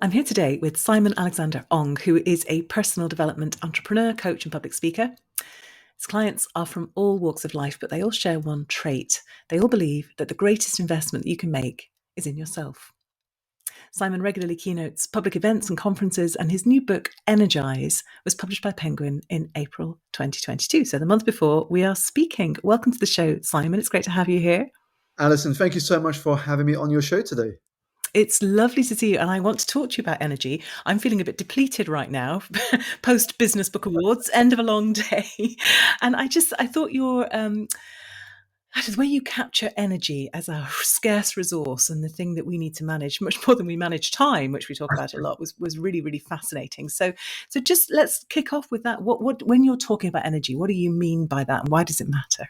I'm here today with Simon Alexander Ong, who is a personal development entrepreneur, coach, and public speaker. His clients are from all walks of life, but they all share one trait. They all believe that the greatest investment that you can make is in yourself. Simon regularly keynotes public events and conferences, and his new book, Energize, was published by Penguin in April 2022. So the month before we are speaking. Welcome to the show, Simon. It's great to have you here. Alison, thank you so much for having me on your show today. It's lovely to see you, and I want to talk to you about energy. I'm feeling a bit depleted right now, post Business Book Awards, end of a long day, and I thought the way you capture energy as a scarce resource and the thing that we need to manage much more than we manage time, which we talk about a lot, was really, really fascinating. So just let's kick off with that. What when you're talking about energy, what do you mean by that, and why does it matter?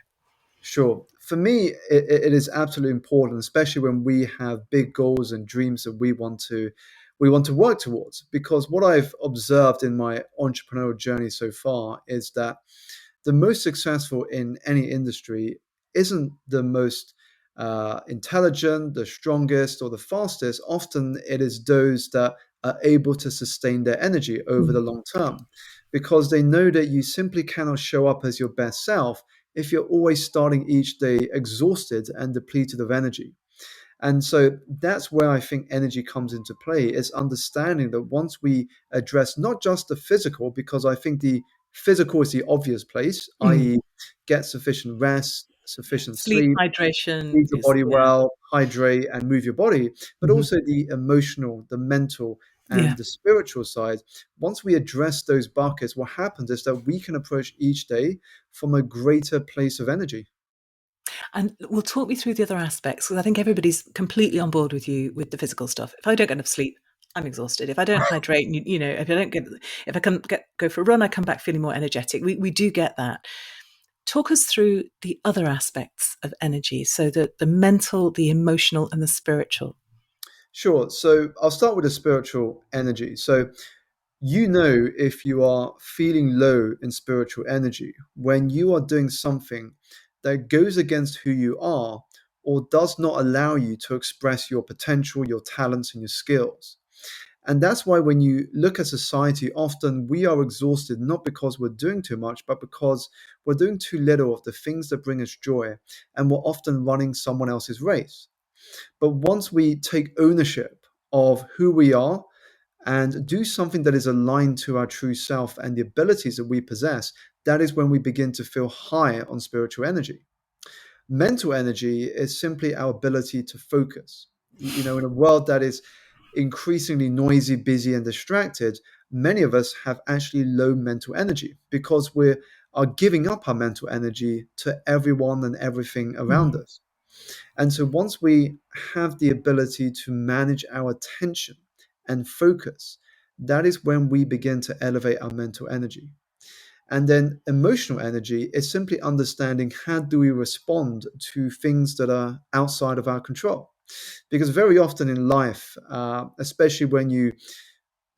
Sure. For me, it is absolutely important, especially when we have big goals and dreams that we want to work towards. Because what I've observed in my entrepreneurial journey so far is that the most successful in any industry isn't the most intelligent, the strongest, or the fastest. Often it is those that are able to sustain their energy over the long term, because they know that you simply cannot show up as your best self if you're always starting each day exhausted and depleted of energy. And so that's where I think energy comes into play, is understanding that once we address not just the physical, because I think the physical is the obvious place, i.e., get sufficient rest, sufficient Sleep, sleep, hydration feed your is, body yeah. well, hydrate, and move your body, but also the emotional, the mental, Yeah. and the spiritual side. Once we address those buckets, what happens is that we can approach each day from a greater place of energy. And will talk me through the other aspects, because I think everybody's completely on board with you with the physical stuff. If I don't get enough sleep, I'm exhausted. If I don't hydrate, if I can go for a run, I come back feeling more energetic. We do get that. Talk us through the other aspects of energy, so that the mental, the emotional, and the spiritual. Sure. So I'll start with the spiritual energy. So if you are feeling low in spiritual energy when you are doing something that goes against who you are or does not allow you to express your potential, your talents, and your skills. And that's why when you look at society, often we are exhausted not because we're doing too much, but because we're doing too little of the things that bring us joy, and we're often running someone else's race. But once we take ownership of who we are and do something that is aligned to our true self and the abilities that we possess, that is when we begin to feel high on spiritual energy. Mental energy is simply our ability to focus. In a world that is increasingly noisy, busy, and distracted, many of us have actually low mental energy because we are giving up our mental energy to everyone and everything around Mm. us. And so once we have the ability to manage our attention and focus, that is when we begin to elevate our mental energy. And then emotional energy is simply understanding how do we respond to things that are outside of our control. Because very often in life, especially when you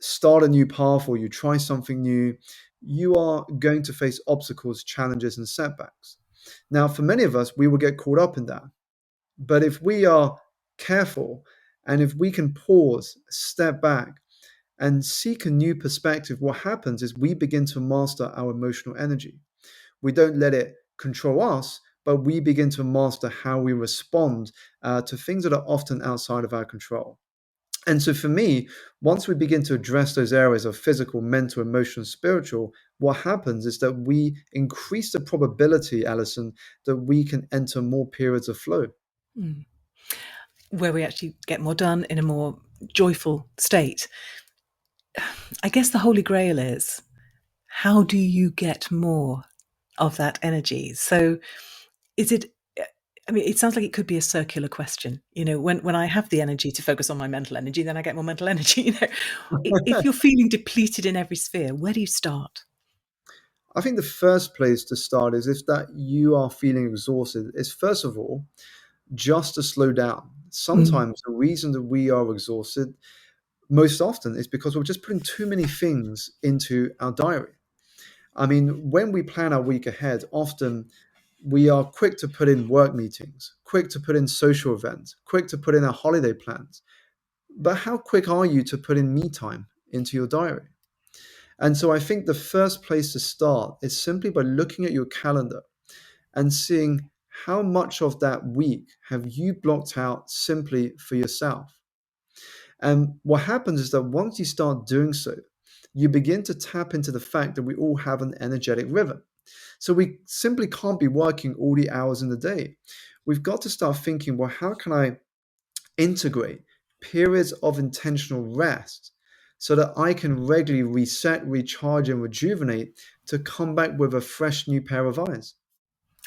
start a new path or you try something new, you are going to face obstacles, challenges, and setbacks. Now, for many of us, we will get caught up in that. But if we are careful and if we can pause, step back, and seek a new perspective, what happens is we begin to master our emotional energy. We don't let it control us, but we begin to master how we respond to things that are often outside of our control. And so for me, once we begin to address those areas of physical, mental, emotional, spiritual, what happens is that we increase the probability, Alison, that we can enter more periods of flow. Mm. Where we actually get more done in a more joyful state. I guess the holy grail is, how do you get more of that energy? So is it, I mean, it sounds like it could be a circular question. When I have the energy to focus on my mental energy, then I get more mental energy. If you're feeling depleted in every sphere, where do you start? I think the first place to start is if that you are feeling exhausted, is first of all, just to slow down. Mm. Sometimes the reason that we are exhausted most often is because we're just putting too many things into our diary. I mean, when we plan our week ahead, often we are quick to put in work meetings, quick to put in social events, quick to put in our holiday plans. but how quick are you to put in me time into your diary? And so I think the first place to start is simply by looking at your calendar and seeing how much of that week have you blocked out simply for yourself. And what happens is that once you start doing so, you begin to tap into the fact that we all have an energetic rhythm. So we simply can't be working all the hours in the day. We've got to start thinking, well, how can I integrate periods of intentional rest so that I can regularly reset, recharge, and rejuvenate to come back with a fresh new pair of eyes?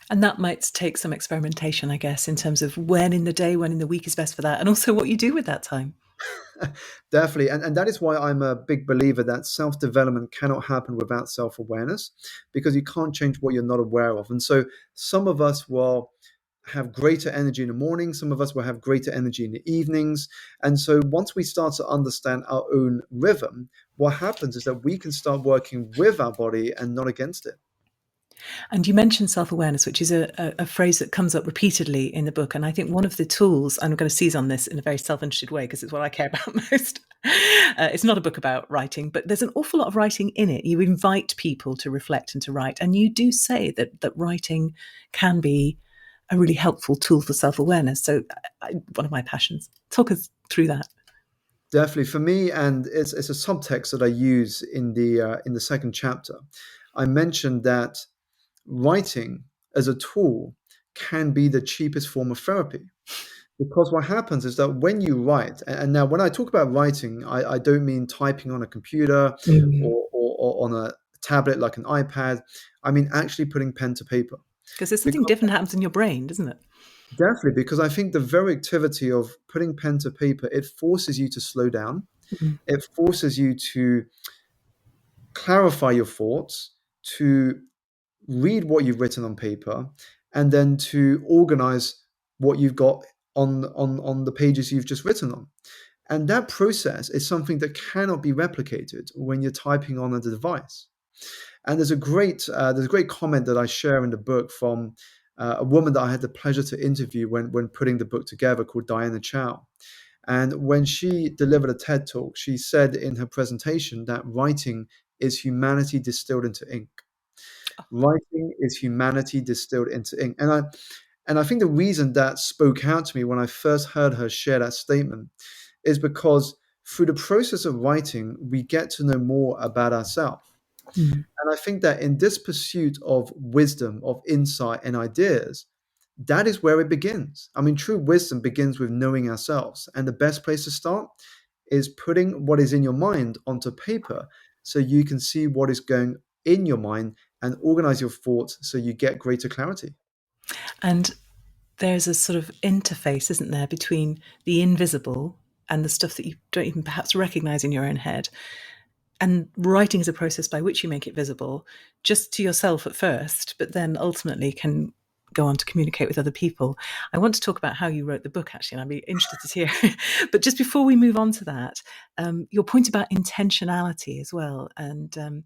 And that might take some experimentation, I guess, in terms of when in the day, when in the week is best for that, and also what you do with that time. Definitely. And that is why I'm a big believer that self development cannot happen without self awareness, because you can't change what you're not aware of. And so some of us will have greater energy in the morning, some of us will have greater energy in the evenings. And so once we start to understand our own rhythm, what happens is that we can start working with our body and not against it. And you mentioned self awareness, which is a phrase that comes up repeatedly in the book. And I think one of the tools, I'm going to seize on this in a very self interested way because it's what I care about most. It's not a book about writing, but there's an awful lot of writing in it. You invite people to reflect and to write. And you do say that writing can be a really helpful tool for self awareness. So, one of my passions. Talk us through that. Definitely for me, and it's a subtext that I use in the second chapter. I mentioned that writing as a tool can be the cheapest form of therapy. Because what happens is that when you write, and now when I talk about writing, I don't mean typing on a computer Mm. or on a tablet like an iPad. I mean actually putting pen to paper. Because there's something Because different happens in your brain, doesn't it? definitely, because I think the very activity of putting pen to paper, it forces you to slow down. Mm. It forces you to clarify your thoughts, to read what you've written on paper, and then to organize what you've got on the pages you've just written on. And that process is something that cannot be replicated when you're typing on a device. And there's a great comment that I share in the book from a woman that I had the pleasure to interview when putting the book together, called Diana Chow. And when she delivered a TED talk, she said in her presentation that writing is humanity distilled into ink. Writing is humanity distilled into ink. And I think the reason that spoke out to me when I first heard her share that statement is because through the process of writing, we get to know more about ourselves. Mm. And I think that in this pursuit of wisdom, of insight and ideas, that is where it begins. I mean, true wisdom begins with knowing ourselves. And the best place to start is putting what is in your mind onto paper so you can see what is going in your mind and organize your thoughts so you get greater clarity. And there's a sort of interface, isn't there, between the invisible and the stuff that you don't even perhaps recognize in your own head. And writing is a process by which you make it visible, just to yourself at first, but then ultimately can go on to communicate with other people. I want to talk about how you wrote the book, actually, and I'd be interested to hear. But just before we move on to that, your point about intentionality as well. And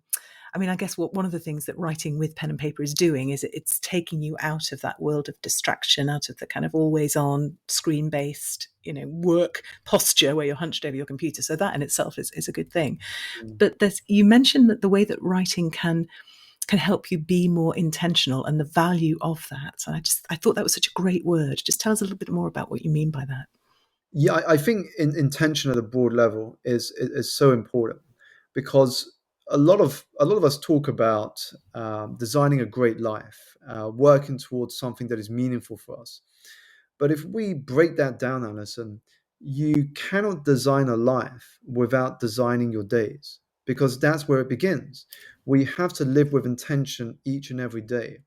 I mean, I guess one of the things that writing with pen and paper is doing is it's taking you out of that world of distraction, out of the kind of always on screen based, work posture where you're hunched over your computer. So that in itself is a good thing. Mm. But you mentioned that the way that writing can help you be more intentional and the value of that. And I thought that was such a great word. Just tell us a little bit more about what you mean by that. Yeah, I think intention at a broad level is so important because a lot of us talk about designing a great life, working towards something that is meaningful for us. But if we break that down, Alison, you cannot design a life without designing your days because that's where it begins. We have to live with intention each and every day.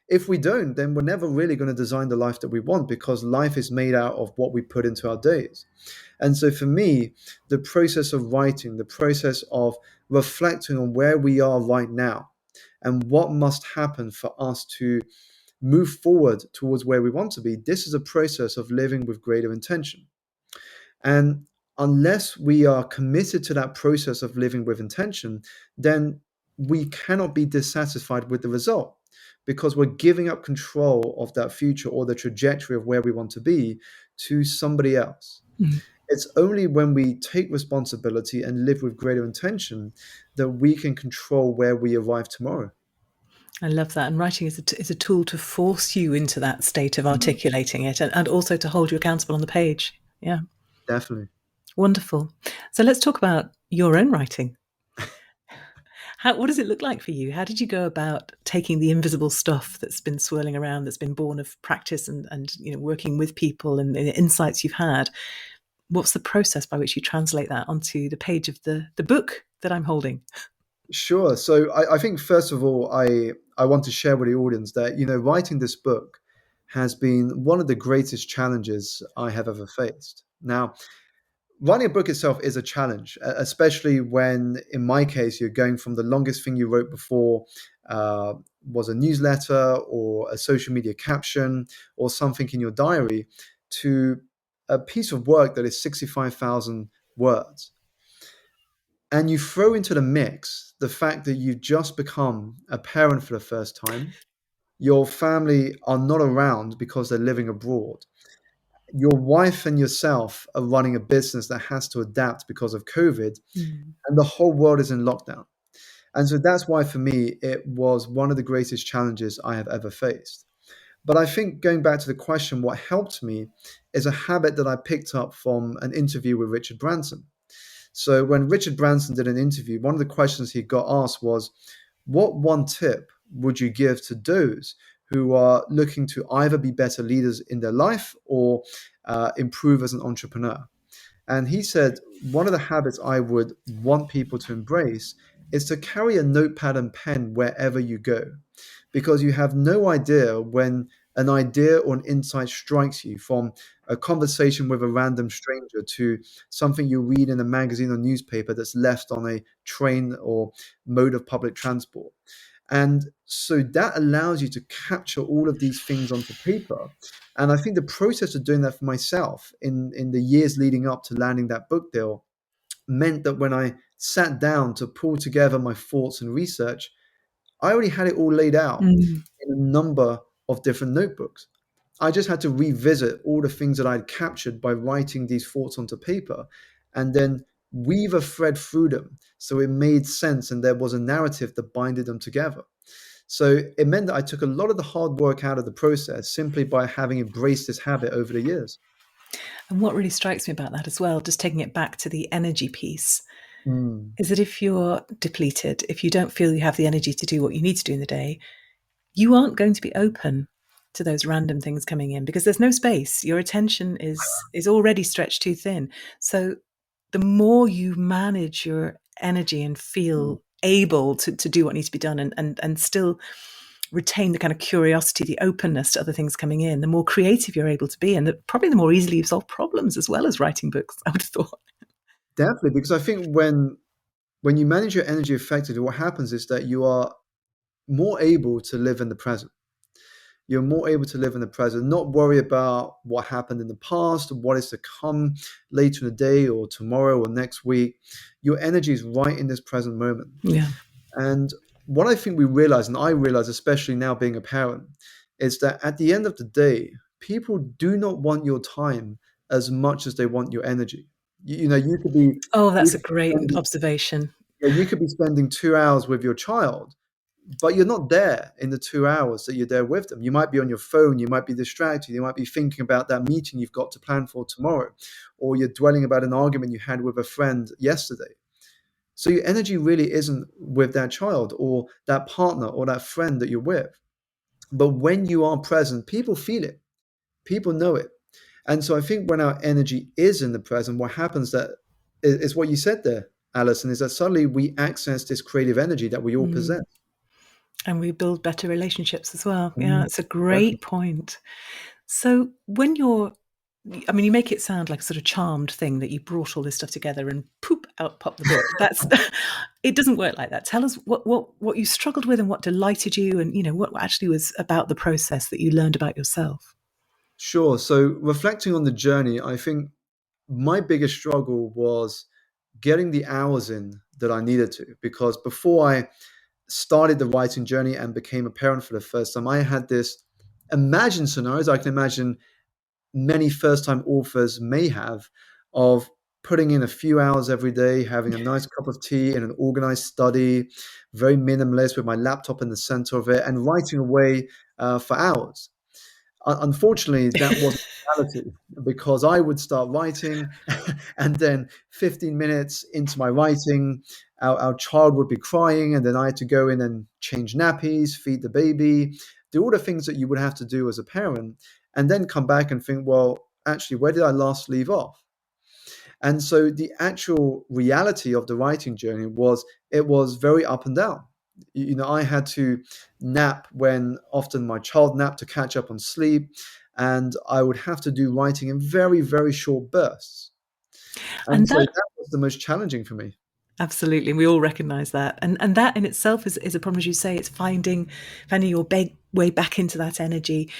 If we don't, then we're never really going to design the life that we want because life is made out of what we put into our days. And so for me, the process of writing, the process of reflecting on where we are right now and what must happen for us to move forward towards where we want to be, this is a process of living with greater intention. And unless we are committed to that process of living with intention, then we cannot be dissatisfied with the result because we're giving up control of that future or the trajectory of where we want to be to somebody else. Mm. It's only when we take responsibility and live with greater intention that we can control where we arrive tomorrow. I love that. And writing is is a tool to force you into that state of Mm, articulating it, and also to hold you accountable on the page. Yeah, definitely. wonderful. So let's talk about your own writing. What does it look like for you? How did you go about taking the invisible stuff that's been swirling around, that's been born of practice and working with people and the insights you've had? What's the process by which you translate that onto the page of the book that I'm holding? Sure. So I think first of all, I want to share with the audience that writing this book has been one of the greatest challenges I have ever faced. Now, writing a book itself is a challenge, especially when, in my case, you're going from the longest thing you wrote before uh, was a newsletter or a social media caption or something in your diary to a piece of work that is 65,000 words. And you throw into the mix the fact that you've just become a parent for the first time. Your family are not around because they're living abroad. Your wife and yourself are running a business that has to adapt because of COVID, Mm. and the whole world is in lockdown. And so that's why, for me, it was one of the greatest challenges I have ever faced. But I think going back to the question, what helped me is a habit that I picked up from an interview with Richard Branson. So when Richard Branson did an interview, one of the questions he got asked was, what one tip would you give to those who are looking to either be better leaders in their life or improve as an entrepreneur? And he said, one of the habits I would want people to embrace is to carry a notepad and pen wherever you go, because you have no idea when an idea or an insight strikes you, from a conversation with a random stranger to something you read in a magazine or newspaper that's left on a train or mode of public transport. And so that allows you to capture all of these things onto paper. And I think the process of doing that for myself in the years leading up to landing that book deal meant that when I sat down to pull together my thoughts and research, I already had it all laid out Mm. in a number of different notebooks. I just had to revisit all the things that I'd captured by writing these thoughts onto paper and then weave a thread through them so it made sense and there was a narrative that binded them together. So it meant that I took a lot of the hard work out of the process simply by having embraced this habit over the years. And what really strikes me about that as well, just taking it back to the energy piece, Mm. is that if you're depleted, if you don't feel you have the energy to do what you need to do in the day, you aren't going to be open to those random things coming in because there's no space. Your attention is already stretched too thin. So the more you manage your energy and Mm. feel able to do what needs to be done and still retain the kind of curiosity, the openness to other things coming in, the more creative you're able to be, and probably the more easily you solve problems as well as writing books, I would have thought. Definitely, because I think when you manage your energy effectively, what happens is that you are more able to live in the present. You're more able to live in the present, not worry about what happened in the past, what is to come later in the day or tomorrow or next week. Your energy is right in this present moment. Yeah. And what I think we realize, and I realize, especially now being a parent, is that at the end of the day, people do not want your time as much as they want your energy. You could be, Oh, you that's a could be great spending, observation. yeah, you could be spending 2 hours with your child, but you're not there in the 2 hours that you're there with them. You might be on your phone, you might be distracted, you might be thinking about that meeting you've got to plan for tomorrow, or you're dwelling about an argument you had with a friend yesterday. So your energy really isn't with that child or that partner or that friend that you're with. But when you are present, people feel it, people know it. And so I think when our energy is in the present, what happens that is what you said there, Alison, is that suddenly we access this creative energy that we all Mm. possess. And we build better relationships as well. Yeah, Mm, it's a definitely. great point. So when you're, I mean, you make it sound like a sort of charmed thing that you brought all this stuff together and poop out popped the book. That's it doesn't work like that. Tell us what you struggled with and what delighted you, and what actually was about the process that you learned about yourself. Sure. So reflecting on the journey, I think my biggest struggle was getting the hours in that I needed to, because before I started the writing journey and became a parent for the first time, I had this imagined scenarios I can imagine many first time authors may have of putting in a few hours every day, having a nice cup of tea in an organized study, very minimalist with my laptop in the center of it, and writing away for hours. Unfortunately, that wasn't reality because I would start writing, and then 15 minutes into my writing, our child would be crying, and then I had to go in and change nappies, feed the baby, do all the things that you would have to do as a parent, and then come back and think, well, actually, where did I last leave off? And so the actual reality of the writing journey was it was very up and down. You know, I had to nap when often my child napped to catch up on sleep, and I would have to do writing in very, very short bursts. And And so that that was the most challenging for me. absolutely, we all recognize that. And that in itself is a problem, as you say. It's finding your way back into that energy.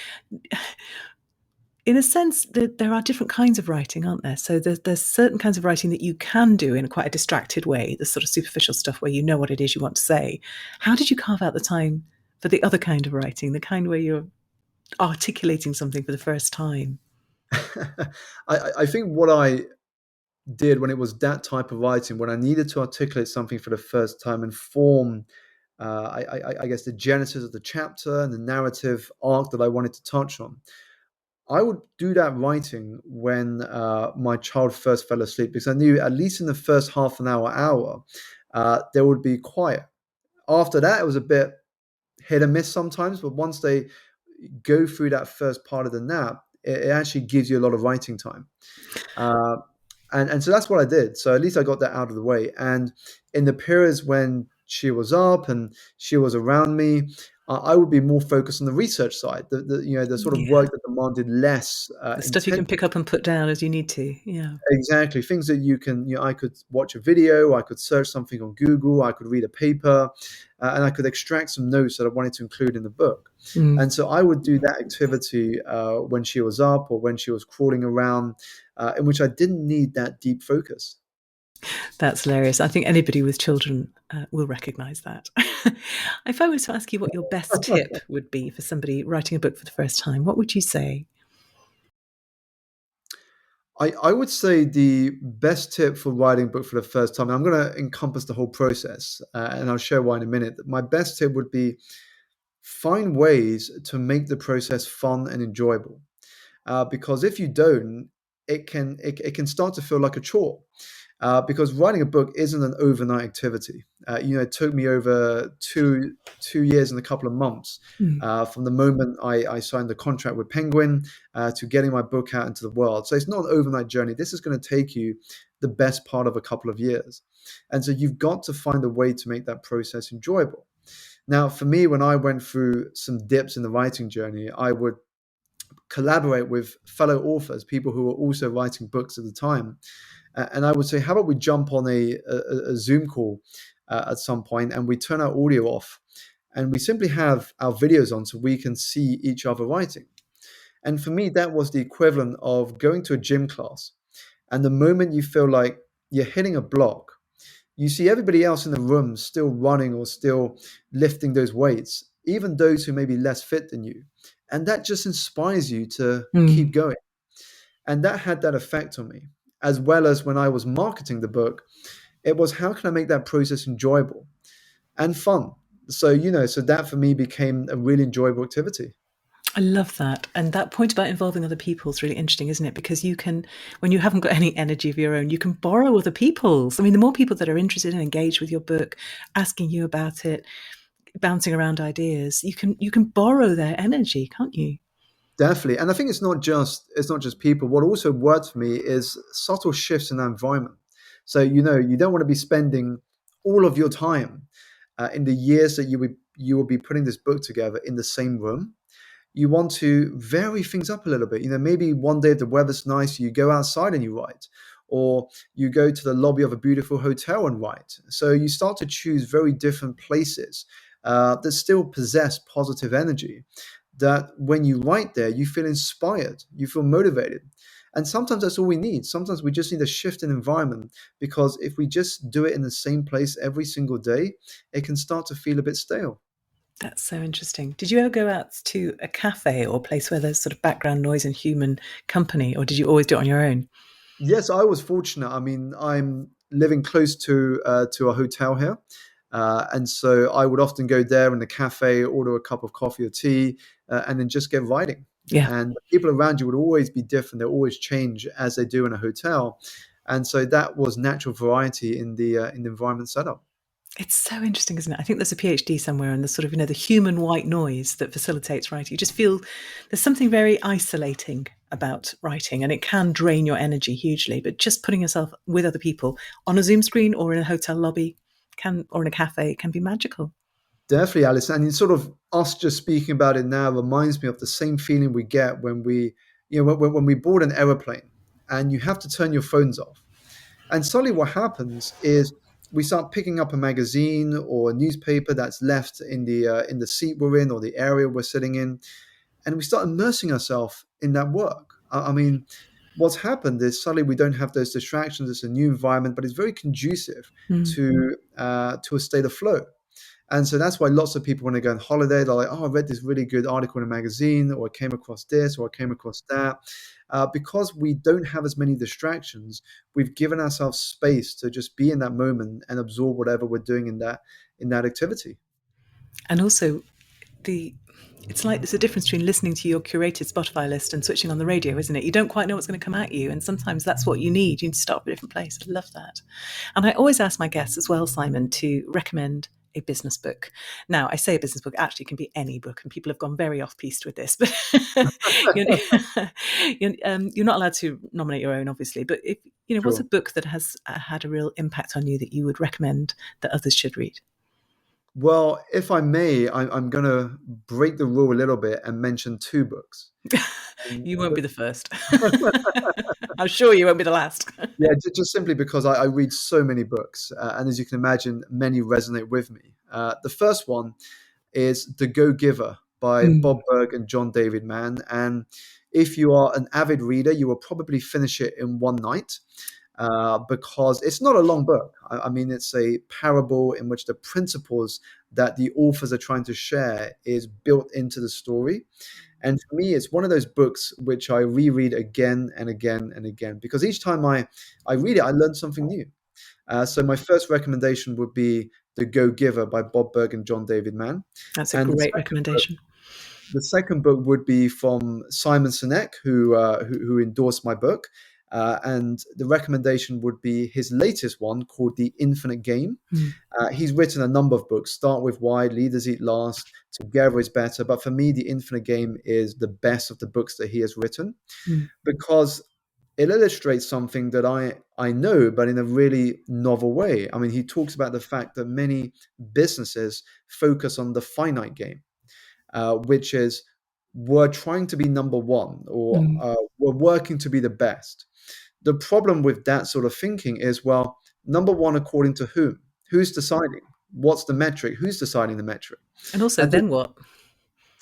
In a sense, there are different kinds of writing, aren't there? So there's certain kinds of writing that you can do in quite a distracted way, the sort of superficial stuff where you know what it is you want to say. How did you carve out the time for the other kind of writing, the kind where you're articulating something for the first time? I think what I did when it was that type of writing, when I needed to articulate something for the first time and form, I guess, the genesis of the chapter and the narrative arc that I wanted to touch on, I would do that writing when my child first fell asleep because I knew at least in the first half an hour, there would be quiet. After that, it was a bit hit and miss sometimes, but once they go through that first part of the nap, it actually gives you a lot of writing time. Uh, and so that's what I did. So at least I got that out of the way. And in the periods when she was up and she was around me, I would be more focused on the research side, the sort of Yeah. work that demanded less The stuff you intent. can pick up and put down as you need to. Yeah. Exactly, things that I could watch a video, I could search something on Google, I could read a paper, and I could extract some notes that I wanted to include in the book. Mm. And so I would do that activity when she was up or when she was crawling around, in which I didn't need that deep focus. That's hilarious. I think anybody with children will recognize that. If I was to ask you what your best tip would be for somebody writing a book for the first time, what would you say? I would say the best tip for writing a book for the first time, and I'm going to encompass the whole process, and I'll share why in a minute. My best tip would be find ways to make the process fun and enjoyable. Because if you don't, it can start to feel like a chore. Because writing a book isn't an overnight activity. It took me over two years and a couple of months Mm. from the moment I signed the contract with Penguin to getting my book out into the world. So it's not an overnight journey. This is going to take you the best part of a couple of years, and so you've got to find a way to make that process enjoyable. Now, for me, when I went through some dips in the writing journey, I would collaborate with fellow authors, people who were also writing books at the time. And I would say, how about we jump on a Zoom call at some point and we turn our audio off and we simply have our videos on so we can see each other writing. And for me, that was the equivalent of going to a gym class. And the moment you feel like you're hitting a block, you see everybody else in the room still running or still lifting those weights, even those who may be less fit than you. And that just inspires you to keep Mm. going. And that had that effect on me, as well as when I was marketing the book, it was how can I make that process enjoyable and fun? So that for me became a really enjoyable activity. I love that. And that point about involving other people is really interesting, isn't it? Because you can, when you haven't got any energy of your own, you can borrow other people's. I mean, the more people that are interested and engaged with your book, asking you about it, bouncing around ideas, you can borrow their energy, can't you? Definitely. And I think it's not just people. What also works for me is subtle shifts in that environment. So you don't want to be spending all of your time in the years that you will be putting this book together in the same room. You want to vary things up a little bit. Maybe one day if the weather's nice, you go outside and you write, or you go to the lobby of a beautiful hotel and write. So you start to choose very different places that still possess positive energy. That when you write there, you feel inspired, you feel motivated. And sometimes that's all we need. Sometimes we just need a shift in environment because if we just do it in the same place every single day, it can start to feel a bit stale. That's so interesting. Did you ever go out to a cafe or a place where there's sort of background noise and human company, or did you always do it on your own? Yes, I was fortunate. I mean, I'm living close to a hotel here, and so I would often go there in the cafe, order a cup of coffee or tea, and then just get writing. Yeah. And the people around you would always be different; they always change as they do in a hotel, and so that was natural variety in the environment setup. It's so interesting, isn't it? I think there's a PhD somewhere on the sort of, the human white noise that facilitates writing. You just feel there's something very isolating about writing, and it can drain your energy hugely. But just putting yourself with other people on a Zoom screen or in a hotel lobby or in a cafe can be magical. Definitely, Alice. And sort of us just speaking about it now reminds me of the same feeling we get when when we board an aeroplane and you have to turn your phones off. And suddenly, what happens is we start picking up a magazine or a newspaper that's left in the seat we're in or the area we're sitting in, and we start immersing ourselves in that work. I mean, what's happened is suddenly we don't have those distractions. It's a new environment, but it's very conducive Mm. to a state of flow. And so that's why lots of people, when they go on holiday, they're like, "Oh, I read this really good article in a magazine, or I came across this, or I came across that." Because we don't have as many distractions, we've given ourselves space to just be in that moment and absorb whatever we're doing in that activity. And also, the it's like there's a difference between listening to your curated Spotify list and switching on the radio, isn't it? You don't quite know what's going to come at you, and sometimes that's what you need. You need to start with a different place. I love that. And I always ask my guests as well, Simon, to recommend a business book. Now, I say a business book, actually it can be any book, and people have gone very off-piste with this, but you're, you're not allowed to nominate your own, obviously, but if, what's a Sure. book that has had a real impact on you that you would recommend that others should read? Well, if I may, I'm going to break the rule a little bit and mention two books. And You won't be the first. I'm sure you won't be the last. yeah, just simply because I read so many books, and as you can imagine, many resonate with me. The first one is The Go Giver by Bob Mm, Berg and John David Mann. And if you are an avid reader, you will probably finish it in one night because it's not a long book. I mean, it's a parable in which the principles that the authors are trying to share is built into the story. And for me, it's one of those books which I reread again and again and again because each time I read it, I learn something new. So my first recommendation would be The Go Giver by Bob Berg and John David Mann. that's a And great recommendation. the second book would be from Simon Sinek, who endorsed my book. And the recommendation would be his latest one called The Infinite Game. Mm, He's written a number of books, Start With Why, Leaders Eat Last, Together is Better. But for me, The Infinite Game is the best of the books that he has written mm, because it illustrates something that I know, but in a really novel way. I mean, he talks about the fact that many businesses focus on the finite game, which is we're trying to be number one or mm. we're working to be the best. The problem with that sort of thinking is, well, number one, according to whom? Who's deciding? What's the metric? Who's deciding the metric? And also, And to then what?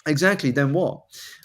exactly, then what?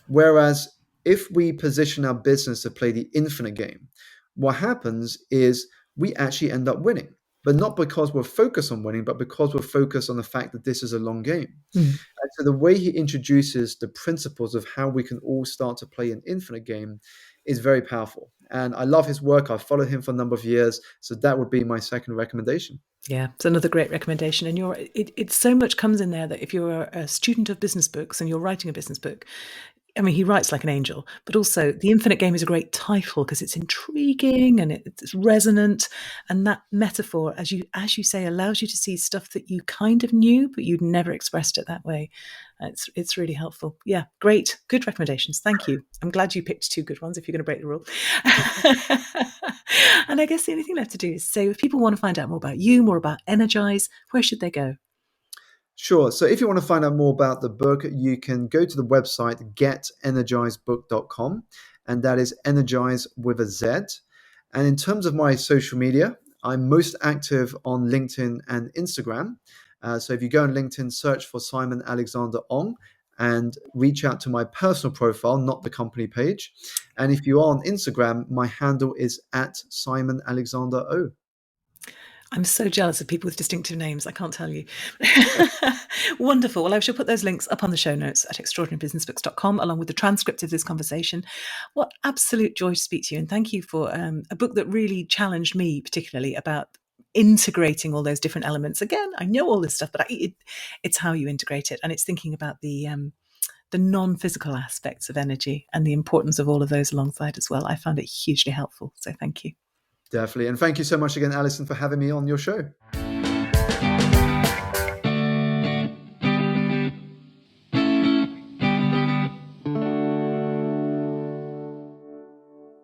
Whereas if we position our business to play the infinite game, what happens is we actually end up winning. But not because we're focused on winning, but because we're focused on the fact that this is a long game. Mm. And so the way he introduces the principles of how we can all start to play an infinite game is very powerful. And I love his work. I've followed him for a number of years. So that would be my second recommendation. Yeah, it's another great recommendation. And it so much comes in there that if you're a student of business books and you're writing a business book, I mean, he writes like an angel, but also The Infinite Game is a great title because it's intriguing and it's resonant. And that metaphor, as you say, allows you to see stuff that you kind of knew, but you'd never expressed it that way. It's really helpful. Yeah, great. Good recommendations. Thank you. I'm glad you picked two good ones if you're going to break the rule. And I guess the only thing left to do is say if people want to find out more about you, more about Energize, where should they go? Sure. So if you want to find out more about the book, you can go to the website getenergizebook.com, and that is energize with a Z. And in terms of my social media, I'm most active on LinkedIn and Instagram. So if you go on LinkedIn, search for Simon Alexander Ong and reach out to my personal profile, not the company page. And if you are on Instagram, my handle is at Simon Alexander O. I'm so jealous of people with distinctive names. I can't tell you. Wonderful. Well, I shall put those links up on the show notes at extraordinarybusinessbooks.com, along with the transcript of this conversation. What absolute joy to speak to you. And thank you for a book that really challenged me, particularly about integrating all those different elements. Again, I know all this stuff, but it's how you integrate it. And it's thinking about the non-physical aspects of energy and the importance of all of those alongside as well. I found it hugely helpful. So thank you. Definitely. And thank you so much again, Alison, for having me on your show.